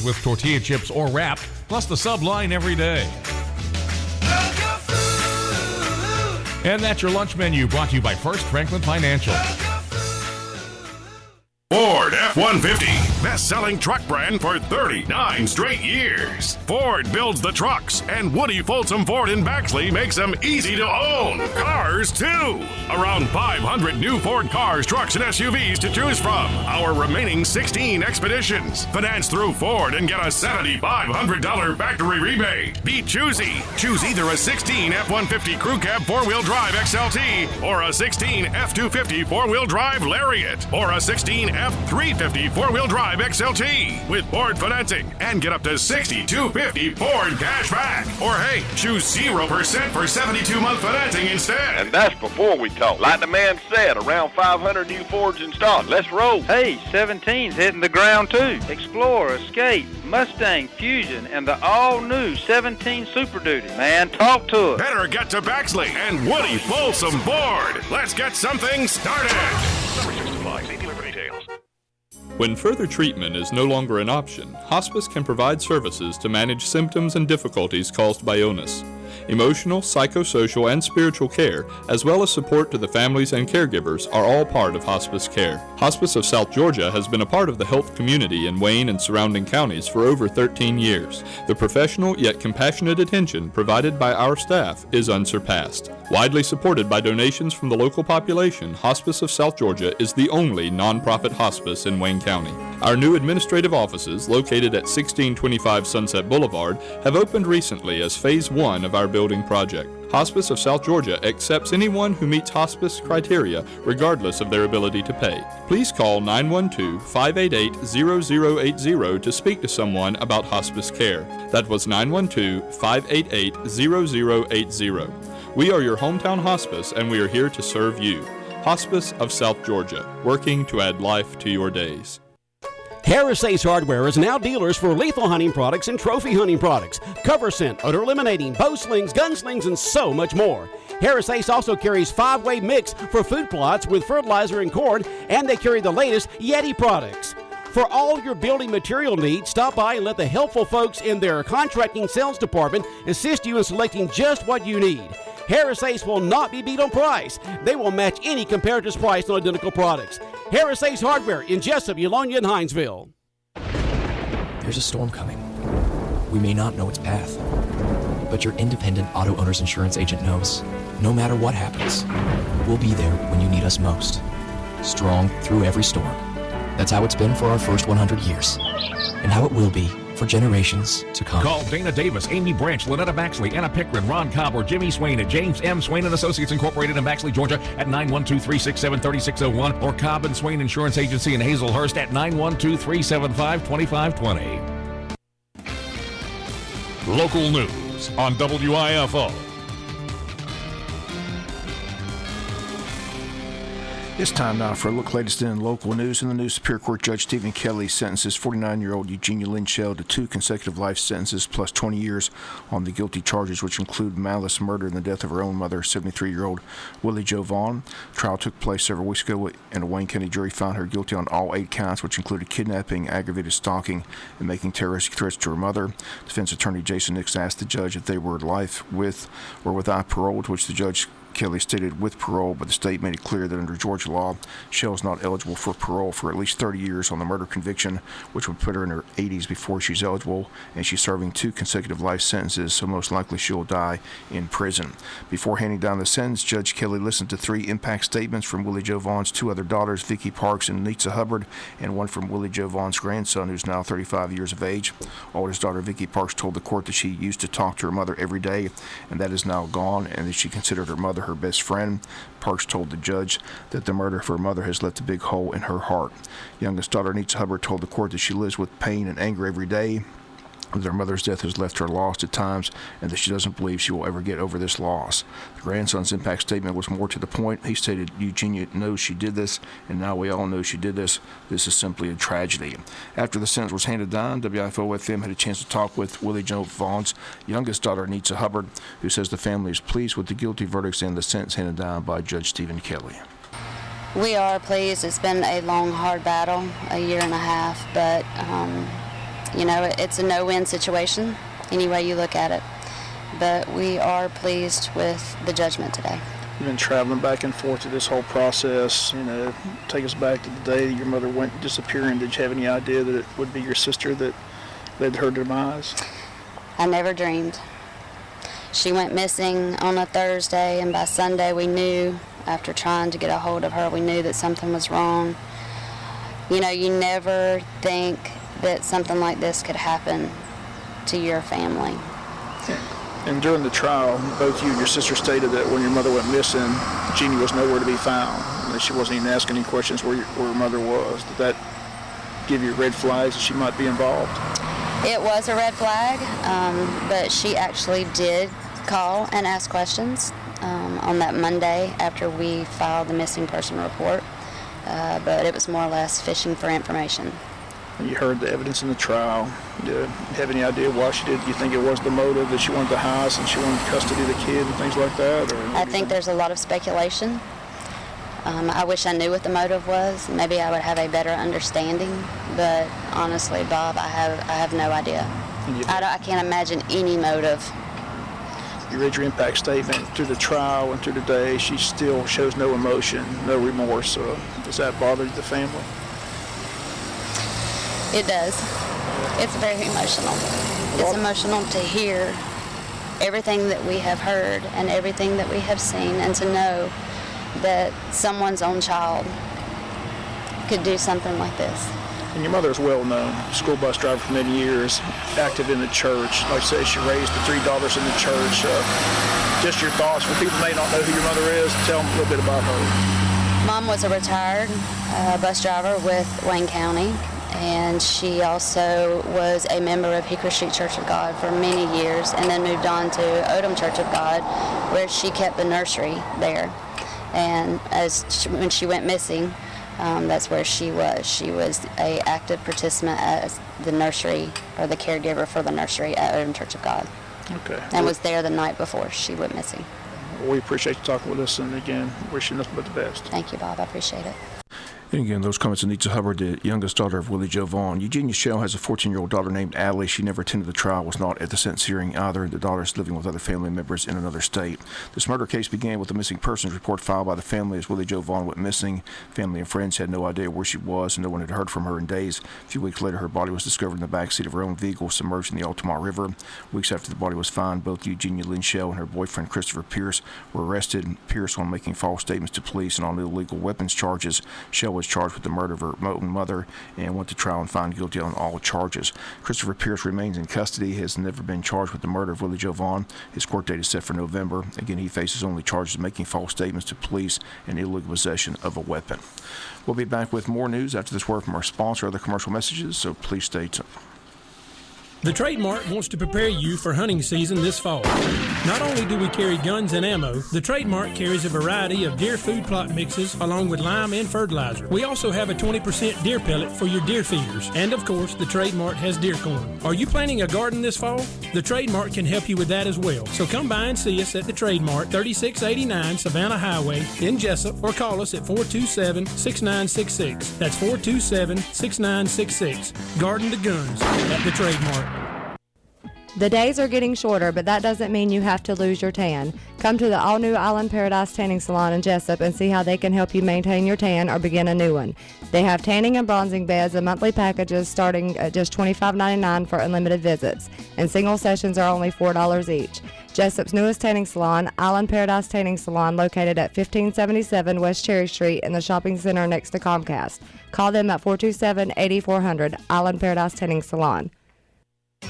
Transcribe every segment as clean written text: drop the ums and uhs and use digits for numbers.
with tortilla chips or wrapped, plus the sub line every day. And that's your lunch menu, brought to you by First Franklin Financial. Ford F-150, best-selling truck brand for 39 straight years. Ford builds the trucks, and Woody Folsom Ford in Baxley makes them easy to own. Cars, too. Around 500 new Ford cars, trucks, and SUVs to choose from. Our remaining 16 Expeditions. Finance through Ford and get a $7,500 factory rebate. Be choosy. Choose either a 16 F-150 Crew Cab 4-wheel drive XLT or a 16 F-250 4-wheel drive Lariat or a 16 F-350 4-wheel drive XLT with Ford financing and get up to $6,250 Ford cash back. Or hey, choose 0% for 72-month financing instead. And that's before we talk. Like the man said, around 500 new Fords in stock. Let's roll. Hey, 17's hitting the ground too. Explorer, Escape, Mustang, Fusion, and the all-new 17 Super Duty. Man, talk to us. Better get to Baxley and Woody Folsom Ford. Let's get something started. When further treatment is no longer an option, hospice can provide services to manage symptoms and difficulties caused by illness. Emotional, psychosocial, and spiritual care, as well as support to the families and caregivers, are all part of hospice care. Hospice of South Georgia has been a part of the health community in Wayne and surrounding counties for over 13 years. The professional yet compassionate attention provided by our staff is unsurpassed. Widely supported by donations from the local population, Hospice of South Georgia is the only nonprofit hospice in Wayne County. Our new administrative offices, located at 1625 Sunset Boulevard, have opened recently as Phase 1 of our building project. Hospice of South Georgia accepts anyone who meets hospice criteria, regardless of their ability to pay. Please call 912-588-0080 to speak to someone about hospice care. That was 912-588-0080. We are your hometown hospice, and we are here to serve you. Hospice of South Georgia, working to add life to your days. Harris Ace Hardware is now dealers for lethal hunting products and trophy hunting products, cover scent, odor eliminating, bow slings, gun slings, and so much more. Harris Ace also carries 5-way mix for food plots with fertilizer and corn, and they carry the latest Yeti products. For all your building material needs, stop by and let the helpful folks in their contracting sales department assist you in selecting just what you need. Harris Ace will not be beat on price. They will match any competitor's price on identical products. Harris Ace Hardware in Jesup, Eulonia, and Hinesville. There's a storm coming. We may not know its path, but your independent auto owner's insurance agent knows, no matter what happens, we'll be there when you need us most. Strong through every storm. That's how it's been for our first 100 years, and how it will be for generations to come. Call Dana Davis, Amy Branch, Lynetta Baxley, Anna Pickren, Ron Cobb, or Jimmy Swain at James M. Swain & Associates Incorporated in Baxley, Georgia at 912-367-3601 or Cobb & Swain Insurance Agency in Hazelhurst at 912-375-2520. Local news on WIFO. It's time now for a look latest in local news. In the news, Superior Court Judge Stephen Kelly sentences 49-year-old Eugenia Lynchell to 2 consecutive life sentences plus 20 years on the guilty charges, which include malice murder in the death of her own mother, 73-year-old Willie Jo Vaughn. Trial took place several weeks ago, and a Wayne County jury found her guilty on all 8 counts, which included kidnapping, aggravated stalking, and making terroristic threats to her mother. Defense attorney Jason Nix asked the judge if they were life with or without parole, to which the judge Kelly stated with parole, but the state made it clear that under Georgia law, Shell is not eligible for parole for at least 30 years on the murder conviction, which would put her in her 80s before she's eligible, and she's serving 2 consecutive life sentences, so most likely she'll die in prison. Before handing down the sentence, Judge Kelly listened to 3 impact statements from Willie Jo Vaughn's 2 other daughters, Vicki Parks and Nitza Hubbard, and one from Willie Jo Vaughn's grandson, who's now 35 years of age. Oldest daughter, Vicki Parks, told the court that she used to talk to her mother every day, and that is now gone, and that she considered her mother her best friend. Parks told the judge that the murder of her mother has left a big hole in her heart. Youngest daughter, Nitza Hubbard, told the court that she lives with pain and anger every day, that her mother's death has left her lost at times, and that she doesn't believe she will ever get over this loss. The grandson's impact statement was more to the point. He stated, Eugenia knows she did this, and now we all know she did this. This is simply a tragedy. After the sentence was handed down, WIFO-FM had a chance to talk with Willie Jo Vaughn's youngest daughter, Nitza Hubbard, who says the family is pleased with the guilty verdicts and the sentence handed down by Judge Stephen Kelly. We are pleased. It's been a long, hard battle, a year and a half, but It's a no-win situation, any way you look at it. But we are pleased with the judgment today. You've been traveling back and forth through this whole process. Take us back to the day that your mother went disappearing. Did you have any idea that it would be your sister that led to her demise? I never dreamed. She went missing on a Thursday, and by Sunday we knew, after trying to get a hold of her, we knew that something was wrong. You never think that something like this could happen to your family. And during the trial, both you and your sister stated that when your mother went missing, Jeannie was nowhere to be found. That she wasn't even asking any questions where her mother was. Did that give you red flags that she might be involved? It was a red flag, but she actually did call and ask questions on that Monday after we filed the missing person report. But it was more or less fishing for information. You heard the evidence in the trial. Do you have any idea why she did? Do you think it was the motive that she wanted the house and she wanted custody of the kid and things like that? I think there's a lot of speculation. I wish I knew what the motive was. Maybe I would have a better understanding. But honestly, Bob, I have no idea. I can't imagine any motive. You read your impact statement through the trial and through the day. She still shows no emotion, no remorse. Does that bother the family? It does. It's very emotional. It's emotional to hear everything that we have heard and everything that we have seen, and to know that someone's own child could do something like this. And your mother is well known, school bus driver for many years, active in the church. Like I say, she raised the $3 in the church. Just your thoughts, for people who may not know who your mother is, tell them a little bit about her. Mom was a retired bus driver with Wayne County. And she also was a member of Hickory Street Church of God for many years, and then moved on to Odom Church of God, where she kept the nursery there. And when she went missing, that's where she was. She was an active participant as the nursery, or the caregiver for the nursery at Odom Church of God. Okay. And was there the night before she went missing. We appreciate you talking with us, and again, wish you nothing but the best. Thank you, Bob. I appreciate it. And again, those comments of Anita Hubbard, the youngest daughter of Willie Joe Vaughn. Eugenia Shell has a 14-year-old daughter named Allie. She never attended the trial, was not at the sentence hearing either. The daughter is living with other family members in another state. This murder case began with a missing persons report filed by the family as Willie Joe Vaughn went missing. Family and friends had no idea where she was, and no one had heard from her in days. A few weeks later, her body was discovered in the backseat of her own vehicle, submerged in the Altamont River. Weeks after the body was found, both Eugenia Lynn Shell and her boyfriend Christopher Pierce were arrested. Pierce on making false statements to police and on illegal weapons charges. Shell was charged with the murder of her own mother and went to trial and found guilty on all charges. Christopher Pierce remains in custody. He has never been charged with the murder of Willie Joe Vaughn. His court date is set for November. Again, he faces only charges of making false statements to police and illegal possession of a weapon. We'll be back with more news after this word from our sponsor, other commercial messages, so please stay tuned. The Trademark wants to prepare you for hunting season this fall. Not only do we carry guns and ammo, the Trademark carries a variety of deer food plot mixes along with lime and fertilizer. We also have a 20% deer pellet for your deer feeders. And of course, the Trademark has deer corn. Are you planting a garden this fall? The Trademark can help you with that as well. So come by and see us at the Trademark, 3689 Savannah Highway in Jesup, or call us at 427-6966. That's 427-6966. Garden to guns at the Trademark. The days are getting shorter, but that doesn't mean you have to lose your tan. Come to the all-new Island Paradise Tanning Salon in Jesup and see how they can help you maintain your tan or begin a new one. They have tanning and bronzing beds and monthly packages starting at just $25.99 for unlimited visits, and single sessions are only $4 each. Jesup's newest tanning salon, Island Paradise Tanning Salon, located at 1577 West Cherry Street in the shopping center next to Comcast. Call them at 427-8400, Island Paradise Tanning Salon.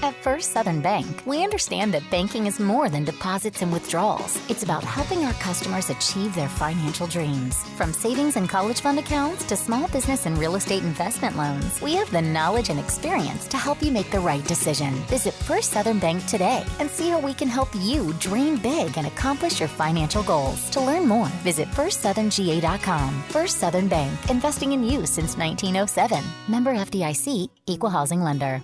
At First Southern Bank, we understand that banking is more than deposits and withdrawals. It's about helping our customers achieve their financial dreams. From savings and college fund accounts to small business and real estate investment loans, we have the knowledge and experience to help you make the right decision. Visit First Southern Bank today and see how we can help you dream big and accomplish your financial goals. To learn more, visit firstsoutherngA.com. First Southern Bank, investing in you since 1907. Member FDIC, Equal Housing Lender.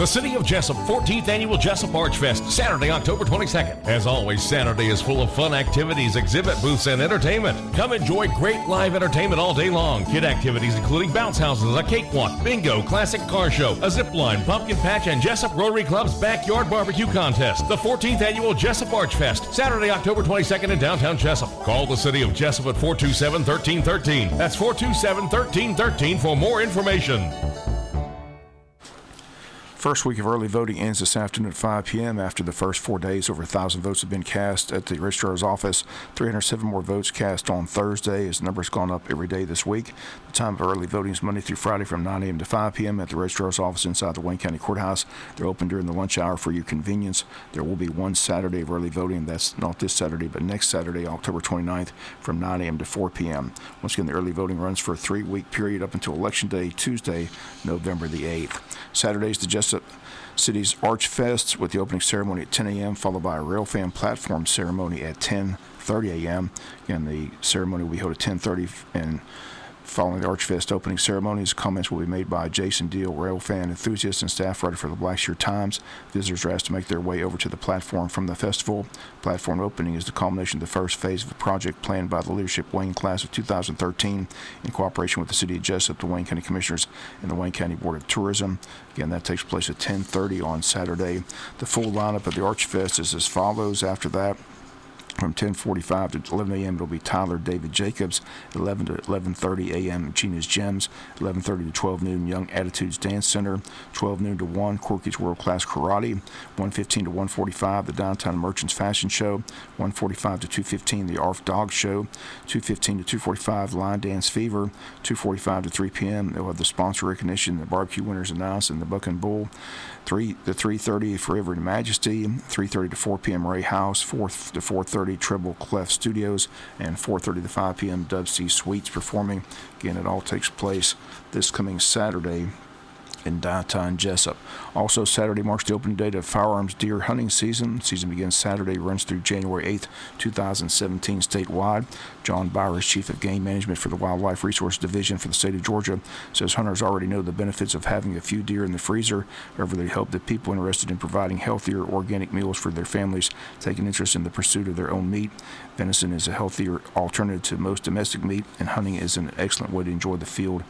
The City of Jesup 14th Annual Jesup Arch Fest, Saturday, October 22nd. As always, Saturday is full of fun activities, exhibit booths, and entertainment. Come enjoy great live entertainment all day long. Kid activities including bounce houses, a cakewalk, bingo, classic car show, a zip line, pumpkin patch, and Jesup Rotary Club's backyard barbecue contest. The 14th Annual Jesup Arch Fest, Saturday, October 22nd in downtown Jesup. Call the City of Jesup at 427-1313. That's 427-1313 for more information. First week of early voting ends this afternoon at 5 p.m. After the first 4 days, over 1,000 votes have been cast at the registrar's office. 307 more votes cast on Thursday, as the number's gone up every day this week. The time of early voting is Monday through Friday from 9 a.m. to 5 p.m. at the registrar's office inside the Wayne County Courthouse. They're open during the lunch hour for your convenience. There will be one Saturday of early voting. That's not this Saturday, but next Saturday, October 29th, from 9 a.m. to 4 p.m. Once again, the early voting runs for a 3-week period up until Election Day, Tuesday, November the 8th. Saturday's the Jesup City's Arch Fest with the opening ceremony at 10 a.m., followed by a Railfan platform ceremony at 10:30 a.m. Again, the ceremony will be held at 10:30, and following the Archfest opening ceremonies, comments will be made by Jason Deal, Railfan enthusiast and staff writer for the Blackshear Times. Visitors are asked to make their way over to the platform from the festival. Platform opening is the culmination of the first phase of a project planned by the Leadership Wayne class of 2013 in cooperation with the City of Jesup, the Wayne County Commissioners, and the Wayne County Board of Tourism. Again, that takes place at 10:30 on Saturday. The full lineup of the Archfest is as follows. After that, from 10:45 to 11 a.m., it'll be Tyler David Jacobs. 11 to 11:30 a.m., Gina's Gems. 11:30 to 12 noon, Young Attitudes Dance Center. 12 noon to 1, Corky's World Class Karate. 1:15 to 1:45, the Downtown Merchants Fashion Show. 1:45 to 2:15, the ARF Dog Show. 2:15 to 2:45, Line Dance Fever. 2:45 to 3 p.m., they'll have the sponsor recognition, the barbecue winners announced, and the Buck and Bull. 3:30 Forever in Majesty. 3:30 to 4 p.m., Ray House. 4 to 4:30, Treble Clef Studios, and 4:30 to 5 p.m., Dub C Suites performing. Again, it all takes place this coming Saturday in downtown Jesup. Also, Saturday marks the opening date of firearms deer hunting season. Season begins Saturday, runs through January 8th, 2017 statewide. John Byers, Chief of Game Management for the Wildlife Resource Division for the state of Georgia, says hunters already know the benefits of having a few deer in the freezer. However, they hope that people interested in providing healthier organic meals for their families take an interest in the pursuit of their own meat. Venison is a healthier alternative to most domestic meat, and hunting is an excellent way to enjoy the field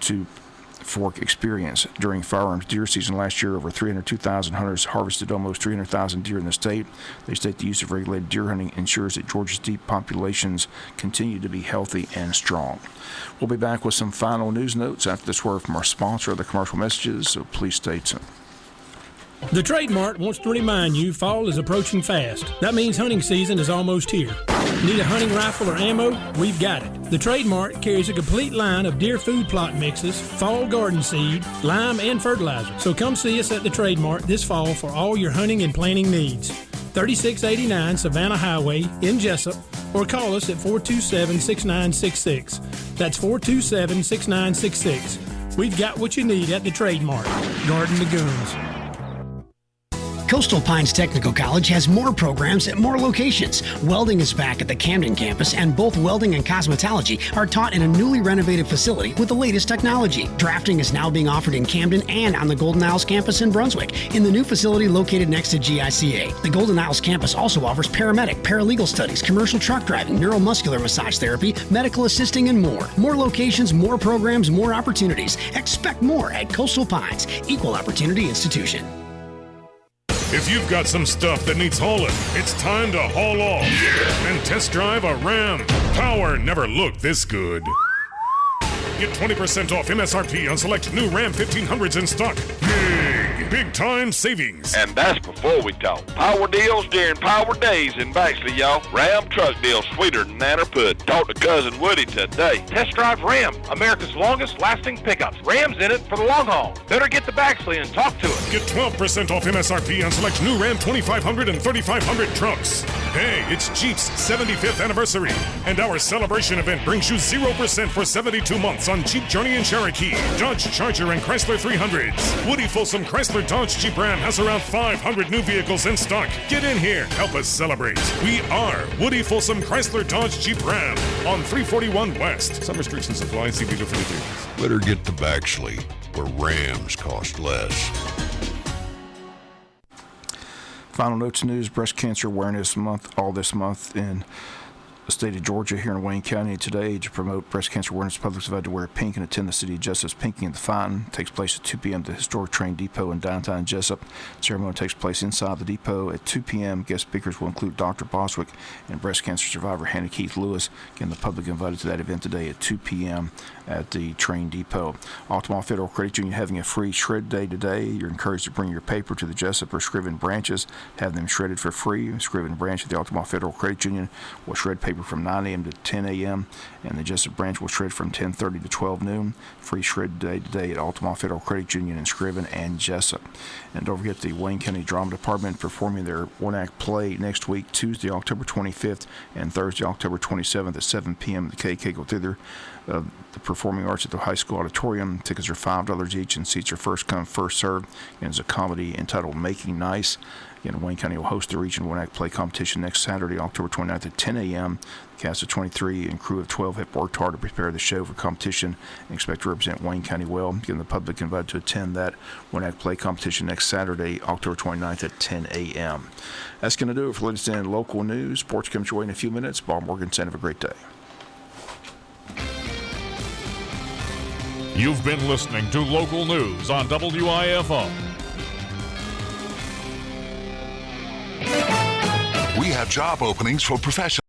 to fork experience. During firearms deer season last year, over 302,000 hunters harvested almost 300,000 deer in the state. They state the use of regulated deer hunting ensures that Georgia's deep populations continue to be healthy and strong. We'll be back with some final news notes after this word from our sponsor of the commercial messages, so please stay tuned. The Trade Mart wants to remind you fall is approaching fast. That means hunting season is almost here. Need a hunting rifle or ammo? We've got it. The Trade Mart carries a complete line of deer food plot mixes, fall garden seed, lime, and fertilizer. So come see us at the Trade Mart this fall for all your hunting and planting needs. 3689 Savannah Highway in Jesup, or call us at 427-6966. That's 427-6966. We've got what you need at the Trade Mart. Garden the Goons. Coastal Pines Technical College has more programs at more locations. Welding is back at the Camden campus, and both welding and cosmetology are taught in a newly renovated facility with the latest technology. Drafting is now being offered in Camden and on the Golden Isles campus in Brunswick in the new facility located next to GICA. The Golden Isles campus also offers paramedic, paralegal studies, commercial truck driving, neuromuscular massage therapy, medical assisting, and more. More locations, more programs, more opportunities. Expect more at Coastal Pines, Equal Opportunity Institution. If you've got some stuff that needs hauling, it's time to haul off and test drive a Ram. Power never looked this good. Get 20% off MSRP on select new Ram 1500s in stock. Big time savings. And that's before we talk power deals during Power Days in Baxley, y'all. Ram truck deals sweeter than Nanner Pudding. Talk to Cousin Woody today. Test drive Ram, America's longest lasting pickups. Ram's in it for the long haul. Better get to Baxley and talk to us. Get 12% off MSRP on select new Ram 2500 and 3500 trucks. Hey, it's Jeep's 75th anniversary, and our celebration event brings you 0% for 72 months on Jeep Journey and Cherokee, Dodge Charger, and Chrysler 300s. Woody Folsom Chrysler Dodge Jeep Ram has around 500 new vehicles in stock. Get in here, help us celebrate. We are Woody Folsom Chrysler Dodge Jeep Ram on 341 West. Some restrictions apply. See dealer for details. Better get to Baxley, where Rams cost less. Final notes news, Breast Cancer Awareness Month, all this month in the state of Georgia here in Wayne County. Today, to promote breast cancer awareness, public is invited to wear pink and attend the City of Jessup's Pinking in the Fountain. It takes place at 2 p.m. at the historic train depot in downtown Jesup. The ceremony takes place inside the depot at 2 p.m. Guest speakers will include Dr. Boswick and breast cancer survivor Hannah Keith Lewis. Again, the public invited to that event today at 2 p.m. at the train depot. Altamont Federal Credit Union having a free shred day today. You're encouraged to bring your paper to the Jesup or Scriven branches, have them shredded for free. Scriven branch of the Altamont Federal Credit Union will shred paper from 9 a.m. to 10 a.m. and the Jesup branch will shred from 10:30 to 12 noon. Free shred day today at Altamont Federal Credit Union in Scriven and Jesup. And don't forget the Wayne County Drama Department performing their one-act play next week, Tuesday, October 25th and Thursday, October 27th at 7 p.m. at the K. Cagle Theater. The Performing Arts at the High School Auditorium. Tickets are $5 each and seats are first come, first served. And it's a comedy entitled Making Nice. Again, Wayne County will host the Region One Act Play competition next Saturday, October 29th at 10 a.m. The cast of 23 and crew of 12 have worked hard to prepare the show for competition and expect to represent Wayne County well. Again, the public invited to attend that One Act Play competition next Saturday, October 29th at 10 a.m. That's going to do it for latest and local news. Sports comes your way in a few minutes. Bob Morgensen, have a great day. You've been listening to local news on WIFO. We have job openings for professionals.